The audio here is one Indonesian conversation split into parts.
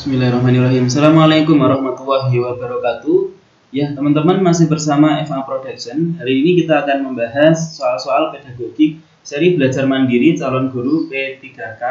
Bismillahirrahmanirrahim. Assalamualaikum warahmatullahi wabarakatuh. Ya, teman-teman masih bersama FA Production. Hari ini kita akan membahas soal-soal pedagogik seri belajar mandiri calon guru P3K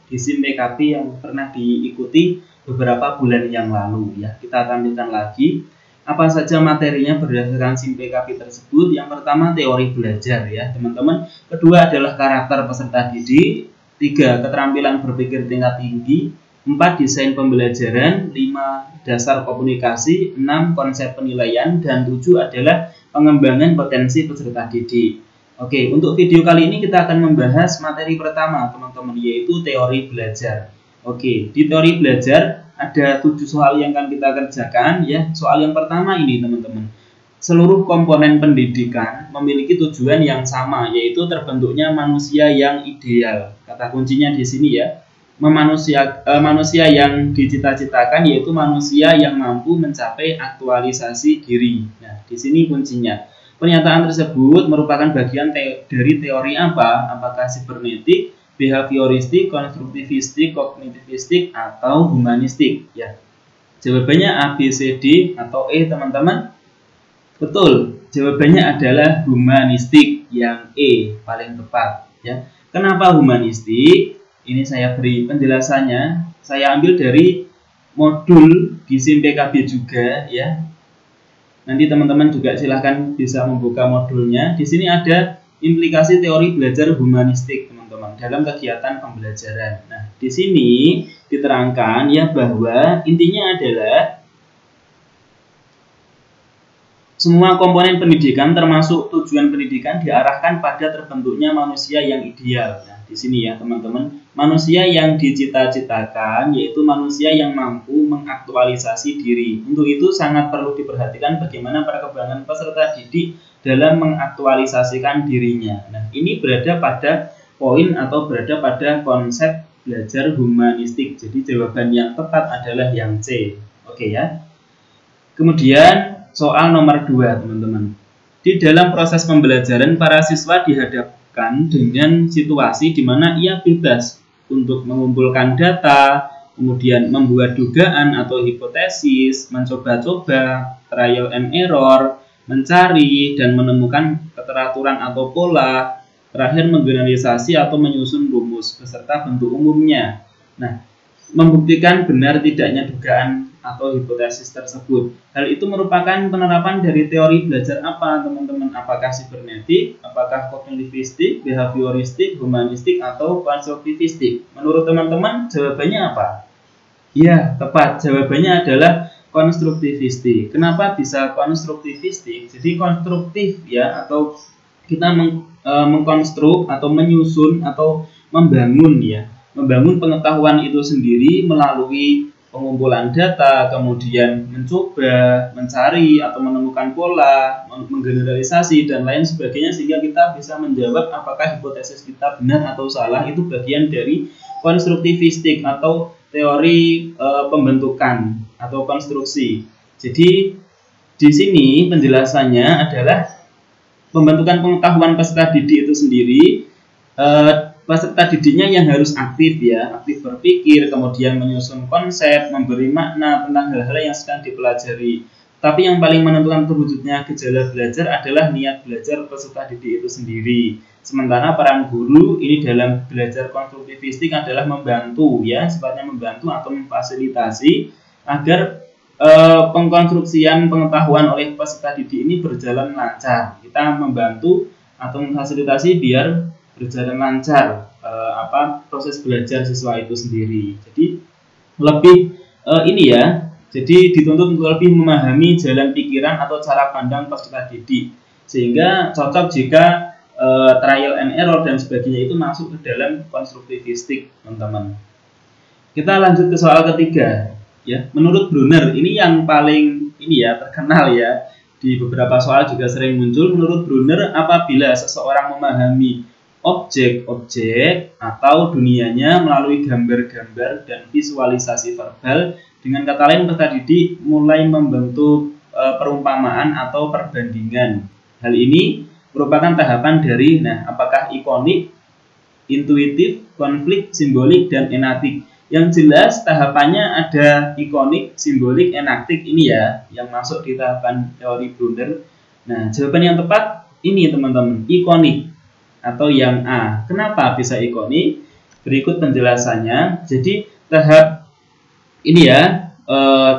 di SIM PKP yang pernah diikuti beberapa bulan yang lalu. Ya, kita tampilkan lagi apa saja materinya berdasarkan SIM PKP tersebut. Yang pertama teori belajar ya, teman-teman. Kedua adalah karakter peserta didik. 3. Keterampilan berpikir tingkat tinggi. 4. Desain pembelajaran. 5. Dasar komunikasi. 6. Konsep penilaian. Dan 7 adalah pengembangan potensi peserta didik. Oke, untuk video kali ini kita akan membahas materi pertama teman-teman, yaitu teori belajar. Oke, di teori belajar ada 7 soal yang akan kita kerjakan ya. Soal yang pertama ini teman-teman, seluruh komponen pendidikan memiliki tujuan yang sama, yaitu terbentuknya manusia yang ideal. Kata kuncinya di sini ya. Manusia yang dicita-citakan yaitu manusia yang mampu mencapai aktualisasi diri. Nah, di sini kuncinya. Pernyataan tersebut merupakan bagian dari teori apa? Apakah sibernetik, behavioristik, konstruktivistik, kognitivistik, atau humanistik? Ya, jawabannya A, B, C, D, atau E, teman-teman. Betul, jawabannya adalah humanistik, yang E paling tepat. Ya, kenapa humanistik? Ini saya beri penjelasannya. Saya ambil dari modul di SIM PKB juga ya. Nanti teman-teman juga silahkan bisa membuka modulnya. Di sini ada implikasi teori belajar humanistik teman-teman dalam kegiatan pembelajaran. Nah, di sini diterangkan ya bahwa intinya adalah semua komponen pendidikan termasuk tujuan pendidikan diarahkan pada terbentuknya manusia yang ideal. Nah, di sini ya teman-teman, manusia yang dicita-citakan yaitu manusia yang mampu mengaktualisasi diri. Untuk itu sangat perlu diperhatikan bagaimana perkembangan peserta didik dalam mengaktualisasikan dirinya. Nah, ini berada pada poin atau berada pada konsep belajar humanistik. Jadi jawaban yang tepat adalah yang C. Oke ya. Kemudian soal nomor 2 teman-teman. Di dalam proses pembelajaran para siswa dihadapkan dengan situasi di mana ia bebas untuk mengumpulkan data, kemudian membuat dugaan atau hipotesis, mencoba-coba, trial and error, mencari dan menemukan keteraturan atau pola, terakhir menggeneralisasi atau menyusun rumus beserta bentuk umumnya. Nah, membuktikan benar tidaknya dugaan atau hipotesis tersebut. Hal itu merupakan penerapan dari teori belajar apa teman-teman? Apakah sibernetik, apakah kognitivistik, behavioristik, humanistik, atau konstruktivistik? Menurut teman-teman jawabannya apa? Ya, tepat. Jawabannya adalah konstruktivistik. Kenapa bisa konstruktivistik? Jadi konstruktif ya, atau kita mengkonstruk atau menyusun atau membangun ya. Membangun pengetahuan itu sendiri melalui pengumpulan data, kemudian mencoba, mencari atau menemukan pola, menggeneralisasi dan lain sebagainya sehingga kita bisa menjawab apakah hipotesis kita benar atau salah. Itu bagian dari konstruktivistik atau teori pembentukan atau konstruksi. Jadi di sini penjelasannya adalah pembentukan pengetahuan peserta didik itu sendiri. Peserta didiknya yang harus aktif ya, aktif berpikir, kemudian menyusun konsep, memberi makna tentang hal-hal yang sedang dipelajari. Tapi yang paling menentukan terwujudnya gejala belajar adalah niat belajar peserta didik itu sendiri. Sementara peran guru ini dalam belajar konstruktivistik adalah membantu ya, sifatnya membantu atau memfasilitasi agar pengkonstruksian pengetahuan oleh peserta didik ini berjalan lancar. Kita membantu atau memfasilitasi biar berjalan lancar proses belajar siswa itu sendiri. Jadi lebih ini ya, jadi dituntut untuk lebih memahami jalan pikiran atau cara pandang peserta didik, sehingga cocok jika trial and error dan sebagainya itu masuk ke dalam konstruktivistik teman-teman. Kita lanjut ke soal ketiga ya. Menurut Brunner, ini yang paling ini ya terkenal ya, di beberapa soal juga sering muncul. Menurut Brunner, apabila seseorang memahami objek-objek atau dunianya melalui gambar-gambar dan visualisasi verbal, dengan kata lain peserta didik mulai membentuk perumpamaan atau perbandingan. Hal ini merupakan tahapan dari apakah ikonik, intuitif, konflik, simbolik, dan enatik. Yang jelas tahapannya ada ikonik, simbolik, enaktik ini ya, yang masuk di tahapan teori Brunner. Nah, jawaban yang tepat ini teman-teman, ikonik atau yang A. Kenapa bisa ikonik? Berikut penjelasannya. Jadi tahap ini ya,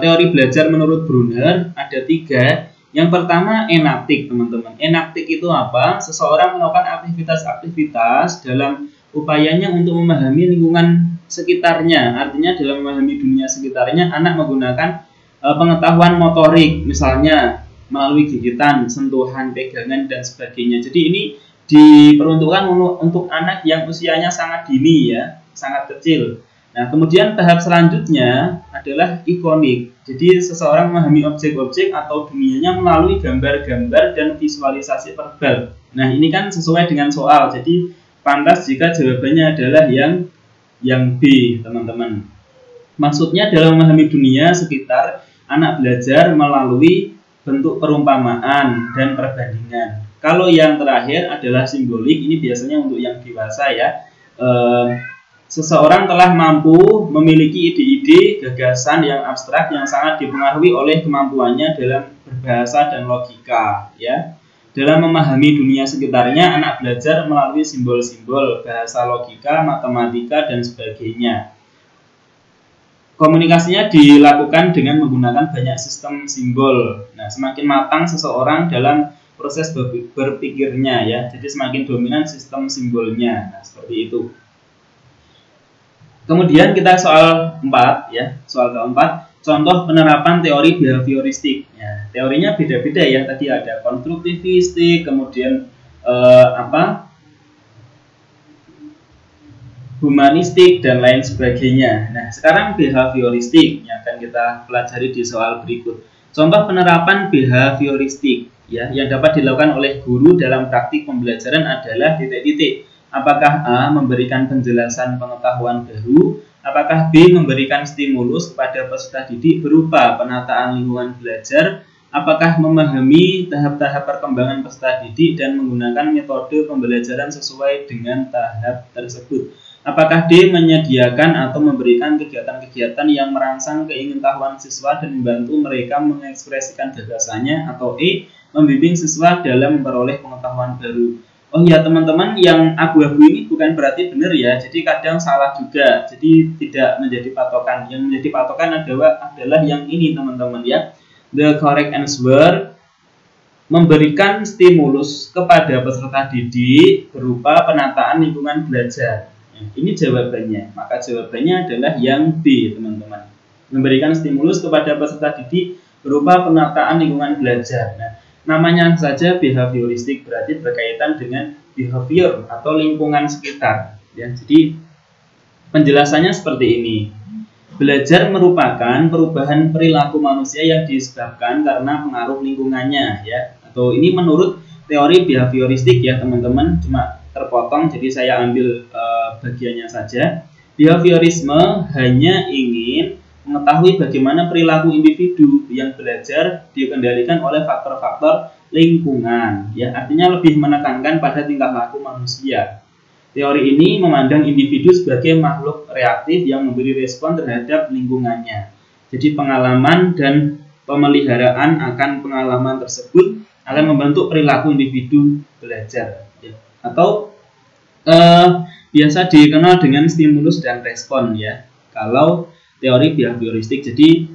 teori belajar menurut Brunner ada 3. Yang pertama enaktik teman-teman. Enaktik itu apa? Seseorang melakukan aktivitas-aktivitas dalam upayanya untuk memahami lingkungan sekitarnya. Artinya dalam memahami dunia sekitarnya, anak menggunakan pengetahuan motorik, misalnya melalui gigitan, sentuhan, pegangan, dan sebagainya. Jadi ini diperuntukkan untuk anak yang usianya sangat dini ya, sangat kecil. Nah, kemudian tahap selanjutnya adalah ikonik. Jadi seseorang memahami objek-objek atau dunianya melalui gambar-gambar dan visualisasi verbal. Nah, ini kan sesuai dengan soal. Jadi pantas jika jawabannya adalah yang B, teman-teman. Maksudnya dalam memahami dunia sekitar, anak belajar melalui bentuk perumpamaan dan perbandingan. Kalau yang terakhir adalah simbolik, ini biasanya untuk yang dewasa ya. Seseorang telah mampu memiliki ide-ide, gagasan yang abstrak yang sangat dipengaruhi oleh kemampuannya dalam berbahasa dan logika ya. Dalam memahami dunia sekitarnya, anak belajar melalui simbol-simbol, bahasa logika, matematika, dan sebagainya. Komunikasinya dilakukan dengan menggunakan banyak sistem simbol. Nah, semakin matang seseorang dalam proses berpikirnya ya, jadi semakin dominan sistem simbolnya. Nah, seperti itu. Kemudian kita soal 4 ya, soal keempat, contoh penerapan teori behavioristik. Ya, teorinya beda-beda ya, tadi ada konstruktivistik, kemudian humanistik dan lain sebagainya. Nah, sekarang behavioristik yang akan kita pelajari di soal berikut. Contoh penerapan behavioristik ya, yang dapat dilakukan oleh guru dalam praktik pembelajaran adalah titik-titik. Apakah A. memberikan penjelasan pengetahuan baru? Apakah B. memberikan stimulus kepada peserta didik berupa penataan lingkungan belajar? Apakah memahami tahap-tahap perkembangan peserta didik dan menggunakan metode pembelajaran sesuai dengan tahap tersebut? Apakah D. menyediakan atau memberikan kegiatan-kegiatan yang merangsang keingintahuan siswa dan membantu mereka mengekspresikan gagasannya? Atau E. membimbing siswa dalam memperoleh pengetahuan baru? Oh ya teman-teman, yang abu-abu ini bukan berarti benar ya, jadi kadang salah juga, jadi tidak menjadi patokan. Yang menjadi patokan adalah yang ini teman-teman ya. The correct answer memberikan stimulus kepada peserta didik berupa penataan lingkungan belajar. Ini jawabannya, maka jawabannya adalah yang B teman-teman. Memberikan stimulus kepada peserta didik berupa penataan lingkungan belajar. Nah, namanya saja behavioristik berarti berkaitan dengan behavior atau lingkungan sekitar. Ya, jadi penjelasannya seperti ini. Belajar merupakan perubahan perilaku manusia yang disebabkan karena pengaruh lingkungannya. Ya, atau ini menurut teori behavioristik ya teman-teman. Cuma terpotong, jadi saya ambil bagiannya saja. Behaviorisme hanya ingin mengetahui bagaimana perilaku individu yang belajar dikendalikan oleh faktor-faktor lingkungan. Ya, artinya lebih menekankan pada tingkah laku manusia. Teori ini memandang individu sebagai makhluk reaktif yang memberi respon terhadap lingkungannya. Jadi pengalaman dan pemeliharaan akan pengalaman tersebut akan membentuk perilaku individu belajar. Ya. Atau biasa dikenal dengan stimulus dan respon ya. Kalau teori behavioristik, jadi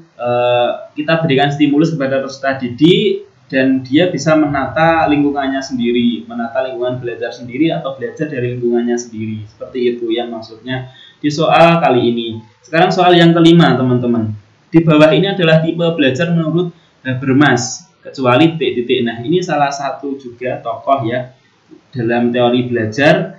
kita berikan stimulus kepada peserta didik dan dia bisa menata lingkungannya sendiri, menata lingkungan belajar sendiri atau belajar dari lingkungannya sendiri. Seperti itu yang maksudnya di soal kali ini. Sekarang soal yang kelima teman-teman. Di bawah ini adalah tipe belajar menurut Habermas, kecuali titik-titik. Nah, ini salah satu juga tokoh ya dalam teori belajar.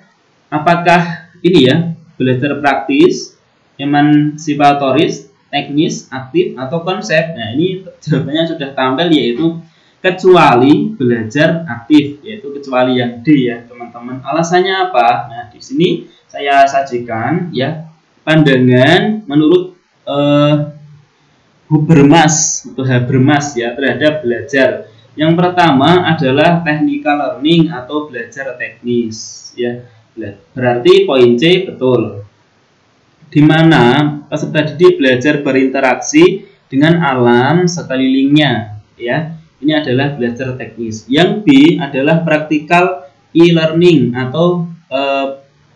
Apakah ini ya belajar praktis, emansipatoris, teknis, aktif, atau konsep? Nah, ini jawabannya sudah tampil, yaitu kecuali belajar aktif, yaitu kecuali yang D ya teman-teman. Alasannya apa? Nah, di sini saya sajikan ya pandangan menurut Habermas ya terhadap belajar. Yang pertama adalah technical learning atau belajar teknis ya. Berarti poin C betul. di mana peserta didik belajar berinteraksi dengan alam sekelilingnya, ya. Ini adalah belajar teknis. Yang B adalah practical e-learning atau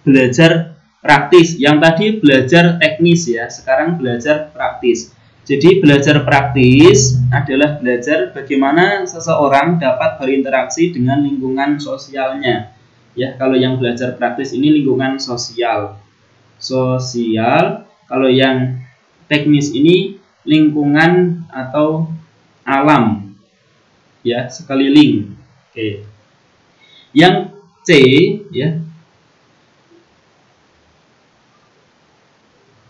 belajar praktis. Yang tadi belajar teknis ya, sekarang belajar praktis. Jadi belajar praktis adalah belajar bagaimana seseorang dapat berinteraksi dengan lingkungan sosialnya. Ya, kalau yang belajar praktis ini lingkungan sosial. Kalau yang teknis ini lingkungan atau alam. Ya, sekeliling. Oke. Yang C ya.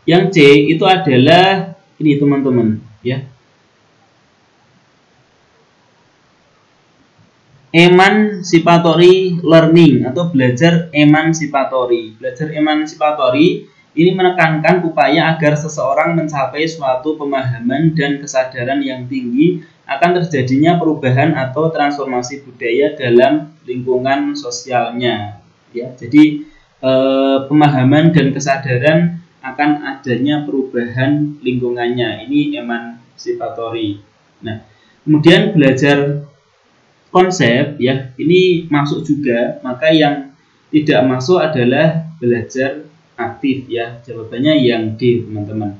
Yang C itu adalah ini teman-teman ya. Emancipatory learning atau belajar emansipatory. Belajar emansipatory ini menekankan upaya agar seseorang mencapai suatu pemahaman dan kesadaran yang tinggi akan terjadinya perubahan atau transformasi budaya dalam lingkungan sosialnya. Ya, jadi pemahaman dan kesadaran akan adanya perubahan lingkungannya. Ini emansipatory. Nah, kemudian belajar konsep ya, ini masuk juga, maka yang tidak masuk adalah belajar aktif ya. Jawabannya yang D, teman-teman.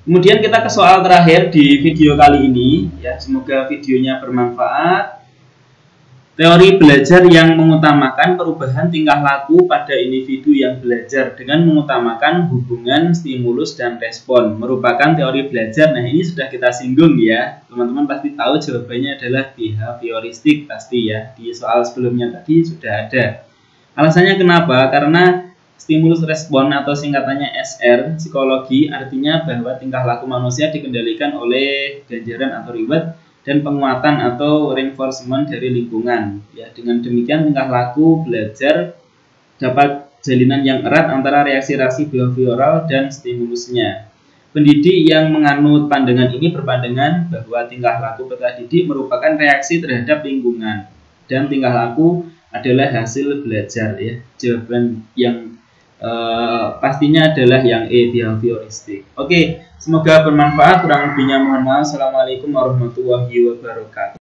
Kemudian kita ke soal terakhir di video kali ini ya, semoga videonya bermanfaat. Teori belajar yang mengutamakan perubahan tingkah laku pada individu yang belajar dengan mengutamakan hubungan stimulus dan respon merupakan teori belajar. Nah, ini sudah kita singgung ya. Teman-teman pasti tahu jawabannya adalah behavioristik pasti ya. Di soal sebelumnya tadi sudah ada. Alasannya kenapa? Karena stimulus respon atau singkatannya SR, psikologi, artinya bahwa tingkah laku manusia dikendalikan oleh ganjaran atau reward dan penguatan atau reinforcement dari lingkungan. Ya, dengan demikian tingkah laku belajar dapat jalinan yang erat antara reaksi-reaksi behavioral dan stimulusnya. Pendidik yang menganut pandangan ini berpandangan bahwa tingkah laku peserta didik merupakan reaksi terhadap lingkungan dan tingkah laku adalah hasil belajar ya. Jawaban yang pastinya adalah yang E, behavioristik. Oke, semoga bermanfaat. Kurang lebihnya mohon maaf. Assalamualaikum warahmatullahi wabarakatuh.